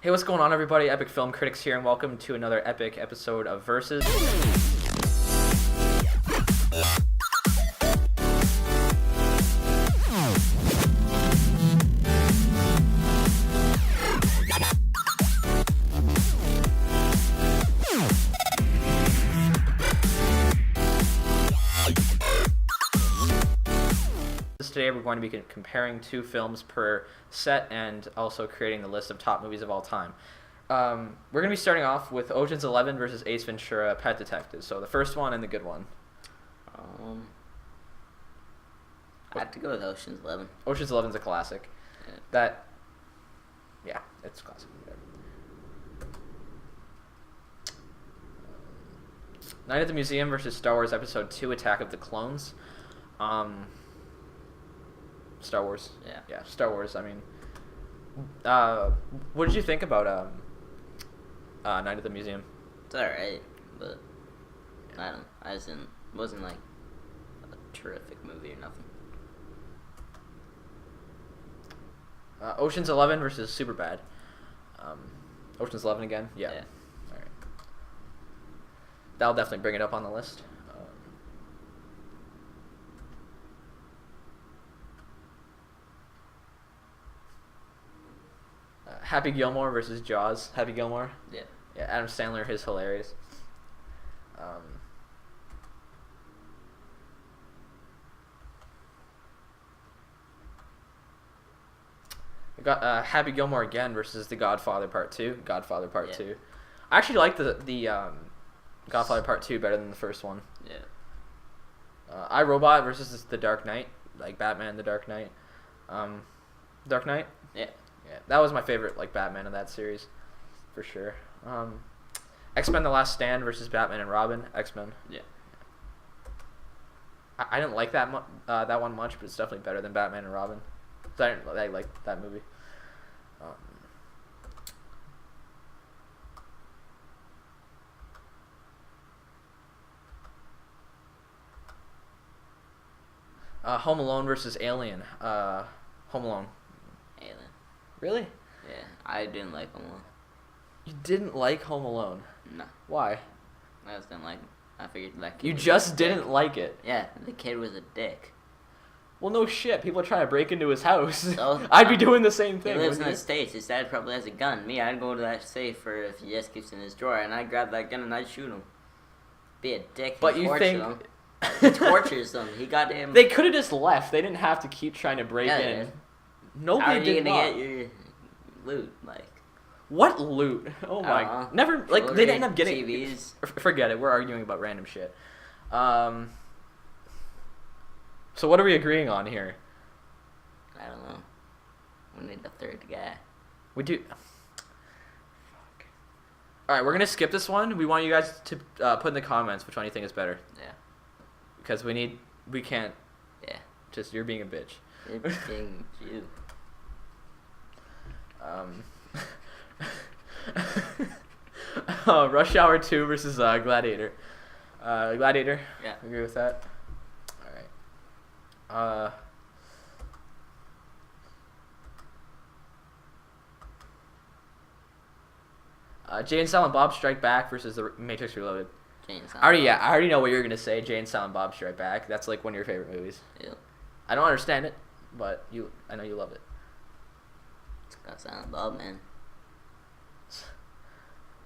Hey, what's going on, everybody? Epicfilmcriticz here, and welcome to another epic episode of Versus. Today we're going to be comparing two films per set and also creating the list of top movies of all time. We're going to be starting off with Ocean's 11 versus Ace Ventura: Pet Detective. So the first one and the good one. I have to go with Ocean's 11. Ocean's 11's a classic. Yeah. It's a classic. Night at the Museum versus Star Wars Episode 2: Attack of the Clones. Star Wars. Yeah, Star Wars. I mean, what did you think about Night at the Museum? It's alright, but I wasn't like a terrific movie or nothing. Ocean's 11 versus Superbad. Ocean's 11 again? Yeah. Alright. That'll definitely bring it up on the list. Happy Gilmore versus Jaws. Happy Gilmore? Yeah. Yeah, Adam Sandler, he's hilarious. We got Happy Gilmore again versus The Godfather Part 2. Godfather Part 2. I actually like the Godfather Part 2 better than the first one. Yeah. iRobot versus The Dark Knight. Like Batman, The Dark Knight. Dark Knight? Yeah. Yeah, that was my favorite, like, Batman of that series, for sure. X-Men: The Last Stand versus Batman and Robin. X-Men. Yeah. I didn't like that one much, but it's definitely better than Batman and Robin. So I like that movie. Home Alone versus Alien. Home Alone. Alien. Really? Yeah, I didn't like Home Alone. You didn't like Home Alone? No. Why? I just didn't like him. I figured that kid You was just a didn't dick. like it? Yeah, the kid was a dick. Well, no shit. People are trying to break into his house. So, I'd be doing the same He thing. lives in wouldn't the you? States. His dad probably has a gun. Me, I'd go to that safe or if he just keeps in his drawer, and I'd grab that gun and I'd shoot him. Be a dick. But and you torture think... him. He tortures them. He got him. They could have just left. They didn't have to keep trying to break in. Yeah. How Nobody are you did gonna not. get your loot? Like, What loot? Oh my! know. Never like they didn't end up getting. TVs. Forget it. We're arguing about random shit. So what are we agreeing on here? I don't know. We need the third guy. We do. Fuck. All right, we're gonna skip this one. We want you guys to put in the comments which one you think is better. Yeah. Because we can't. Yeah. Just you're being a bitch. You're being you. Rush Hour 2 versus Gladiator. Gladiator. Yeah. Agree with that. All right. Jay and Silent Bob Strike Back versus The Matrix Reloaded. I already know what you're gonna say. Jay and Silent Bob Strike Back. That's like one of your favorite movies. Yeah. I don't understand it, but I know you love it. It's got Silent Bob, man.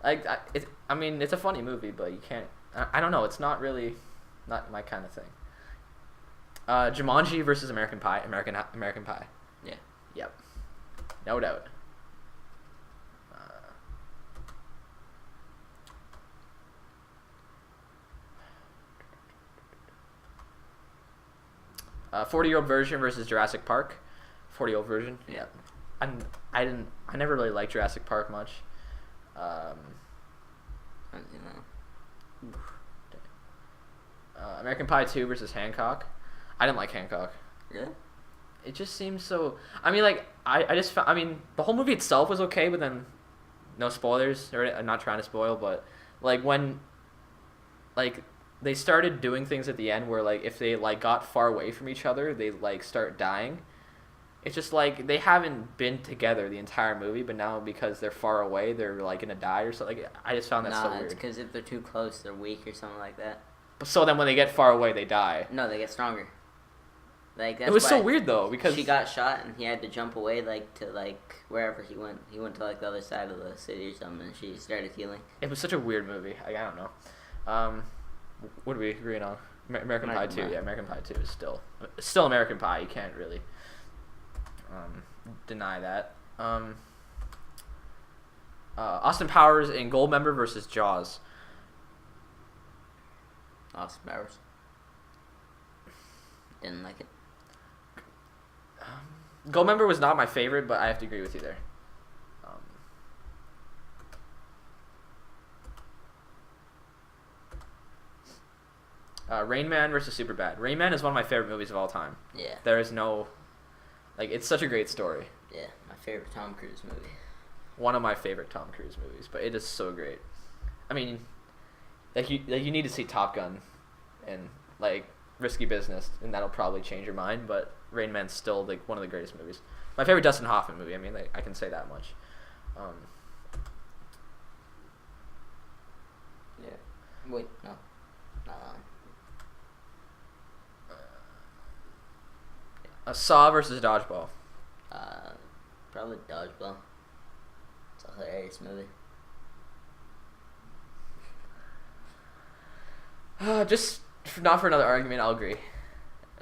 I mean, it's a funny movie, but you can't. I don't know. It's not my kind of thing. Jumanji versus American Pie. American Pie. Yeah. Yep. No doubt. Uh, 40-year-old version versus Jurassic Park. 40-year-old version. Yeah. I never really liked Jurassic Park much. American Pie 2 versus Hancock. I didn't like Hancock. Yeah. It just seems so. I mean, like I mean, the whole movie itself was okay, but then no spoilers. I'm not trying to spoil, but like when like they started doing things at the end where like if they like got far away from each other, they like start dying. It's just like they haven't been together the entire movie, but now because they're far away, they're like gonna die or something. Like, I just found that so Nah, it's weird. because if they're too close, they're weak or something like that. So then when they get far away, they die. No, they get stronger. Like that's It was why so weird though because she got shot and he had to jump away to wherever he went. He went to like the other side of the city or something. And she started healing. it was such a weird movie. I don't know. What are we agreeing on? American Pie 2. Yeah, American Pie 2 is still American Pie. You can't really deny that. Austin Powers in Goldmember versus Jaws. Austin Powers. Didn't like it. Goldmember was not my favorite, but I have to agree with you there. Rain Man versus Superbad. Rain Man is one of my favorite movies of all time. Yeah. There is no, it's such a great story. Yeah, my favorite Tom Cruise movie. One of my favorite Tom Cruise movies, but it is so great. I mean, you need to see Top Gun and like Risky Business, and that'll probably change your mind. But Rain Man's still like one of the greatest movies. My favorite Dustin Hoffman movie. I mean, I can say that much. Yeah. Wait, no. Saw versus Dodgeball. Probably Dodgeball. It's a hilarious movie. Just not for another argument, I'll agree.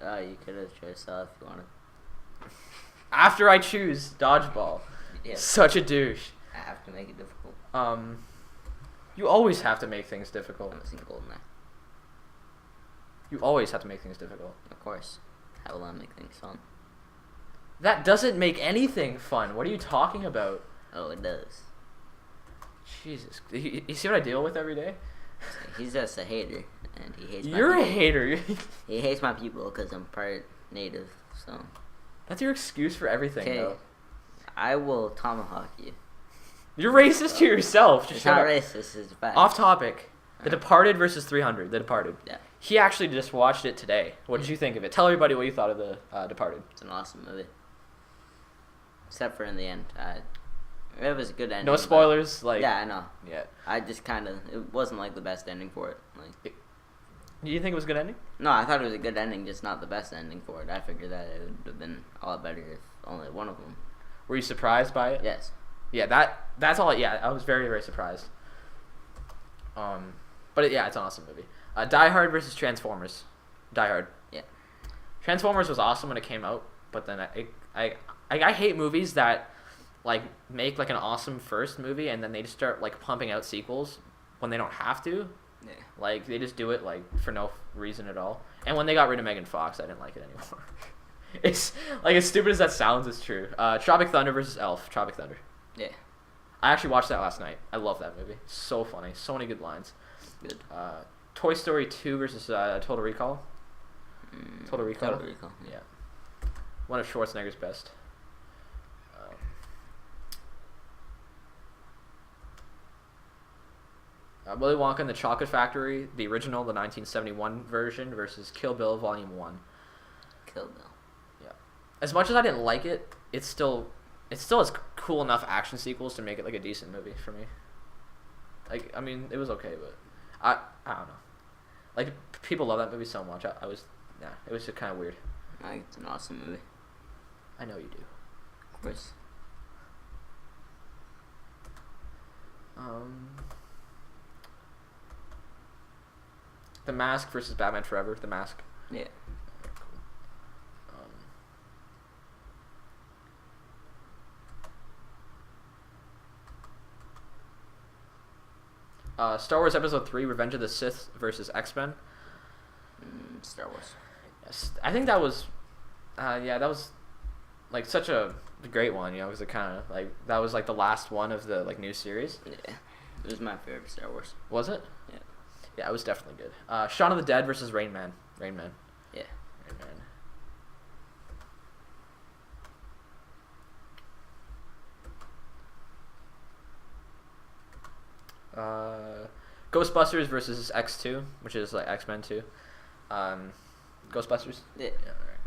You could have chose Saw if you wanted. After I choose Dodgeball. Yeah. Such a douche. I have to make it difficult. You always have to make things difficult. I've seen Goldeneye. You always have to make things difficult. Of course. How will I make things fun? That doesn't make anything fun. What are you talking about? Oh, it does. Jesus. You see what I deal with every day? He's just a hater, and he hates my You're a people. hater. He hates my people because I'm part native, so... That's your excuse for everything, Okay. though. I will tomahawk you. You're racist to yourself. Just It's shut not up. racist, it's a fact. Off topic. The Departed versus 300. The Departed. Yeah. He actually just watched it today. What did you think of it? Tell everybody what you thought of The Departed. It's an awesome movie. Except for in the end. It was a good ending. No but- spoilers. Yeah, I know. Yeah. I just kind of... It wasn't like the best ending for it. Like, You think it was a good ending? no, I thought it was a good ending, just not the best ending for it. I figured that it would have been a lot better if only one of them. Were you surprised by it? Yes. Yeah, that's all. Yeah, I was very, very surprised. But yeah, it's an awesome movie. Die Hard versus Transformers. Die Hard. Yeah. Transformers was awesome when it came out, but then I hate movies that like make like an awesome first movie and then they just start like pumping out sequels when they don't have to. Yeah. Like they just do it like for no reason at all. And when they got rid of Megan Fox, I didn't like it anymore. It's like as stupid as that sounds, it's true. Tropic Thunder versus Elf. Tropic Thunder. Yeah. I actually watched that last night. I love that movie. So funny. So many good lines. Good. Toy Story 2 versus Total Recall. Total Recall. Total Recall. Yeah. One of Schwarzenegger's best. Willy Wonka and the Chocolate Factory, the original, the 1971 version, versus Kill Bill Volume 1. Kill Bill. Yeah. As much as I didn't like it, it still has cool enough action sequels to make it like a decent movie for me. Like, I mean, it was okay, but I don't know. Like, people love that movie so much. It was just kind of weird. I think it's an awesome movie. I know you do. Of course. The Mask versus Batman Forever. The Mask. Yeah. Okay, cool. Star Wars Episode 3: Revenge of the Sith versus X-Men. Star Wars. Yes, I think that was, that was, like such a great one. You know, because it kind of like that was like the last one of the like new series. Yeah. It was my favorite Star Wars. Was it? Yeah. Yeah, it was definitely good. Shaun of the Dead versus Rain Man. Rain Man. Yeah. Rain Man. Ghostbusters versus X2, which is like X-Men 2. Ghostbusters. Yeah. Yeah. All right.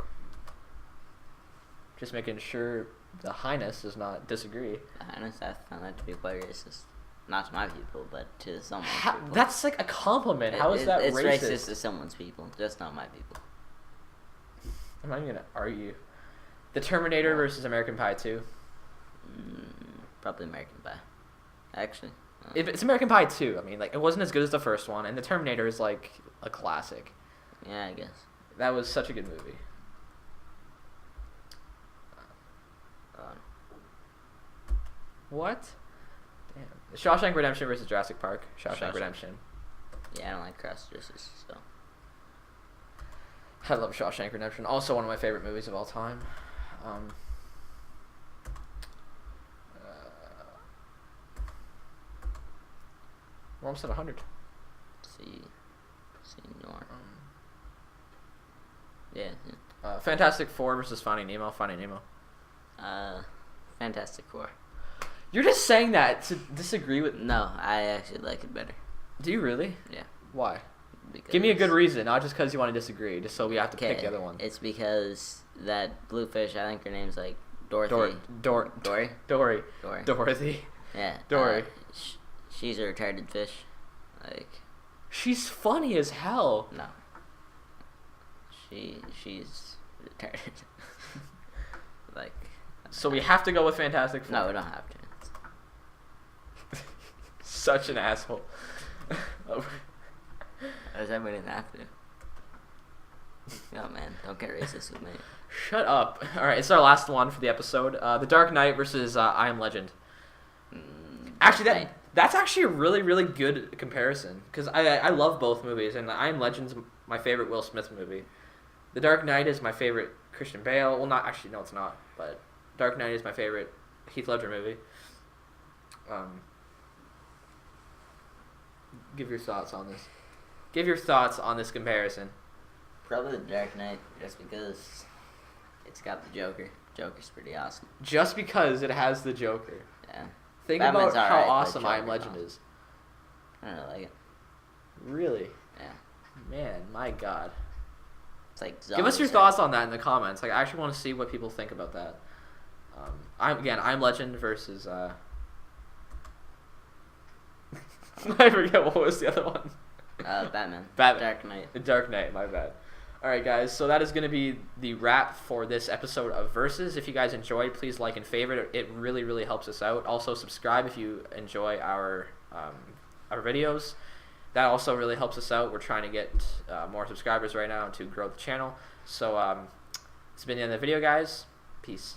Just making sure the Highness does not disagree. Honestly, I found that to be quite racist. Not to my people, but to someone's people. That's like a compliment. How is that it's racist? It's racist to someone's people, just not my people. I'm not even gonna argue. The Terminator versus American Pie 2. Probably American Pie. Actually. If it's American Pie 2, I mean, like, it wasn't as good as the first one, and the Terminator is like a classic. Yeah, I guess. That was such a good movie. What? Damn. Shawshank Redemption versus Jurassic Park. Shawshank Redemption. Yeah, I don't like cross dressers, so. I love Shawshank Redemption. Also one of my favorite movies of all time. We're almost at 100. See Nor. Yeah. Fantastic Four versus Finding Nemo. Finding Nemo. Fantastic Four. You're just saying that to disagree with. No, I actually like it better. Do you really? Yeah. Why? Because Give me a good reason, not just because you want to disagree, just so we have to pick the other one. It's because that bluefish, I think her name's like Dorothy. Dory. Dorothy. Yeah. Dory. She's a retarded fish. Like. She's funny as hell. No. She's retarded. Like. So we have to go with Fantastic Four. No, we don't have to. Such an asshole. I said we didn't have to. Oh man, don't get racist with me. Shut up. Alright, it's our last one for the episode. The Dark Knight versus I Am Legend. Actually, that's actually a really, really good comparison. Because I love both movies, and I Am Legend's my favorite Will Smith movie. The Dark Knight is my favorite Christian Bale. Well, not actually, no, it's not. But Dark Knight is my favorite Heath Ledger movie. Give your thoughts on this. Give your thoughts on this comparison. Probably The Dark Knight, just because it's got the Joker. Joker's pretty awesome. Just because it has the Joker. Yeah. Think Batman's about how alright, but awesome I Am Joker's Legend awesome. is. I don't like it. Really? Yeah. Man, my God. It's like Give us your zombies, thoughts on that in the comments. Like, I actually want to see what people think about that. I Am Legend versus I forget what was the other one. Batman. Batman. Dark Knight. The Dark Knight, my bad. Alright guys, so that is going to be the wrap for this episode of Versus. If you guys enjoyed, please like and favorite. It really, really helps us out. Also subscribe if you enjoy our videos. That also really helps us out. We're trying to get more subscribers right now to grow the channel. So it's been the end of the video, guys. Peace.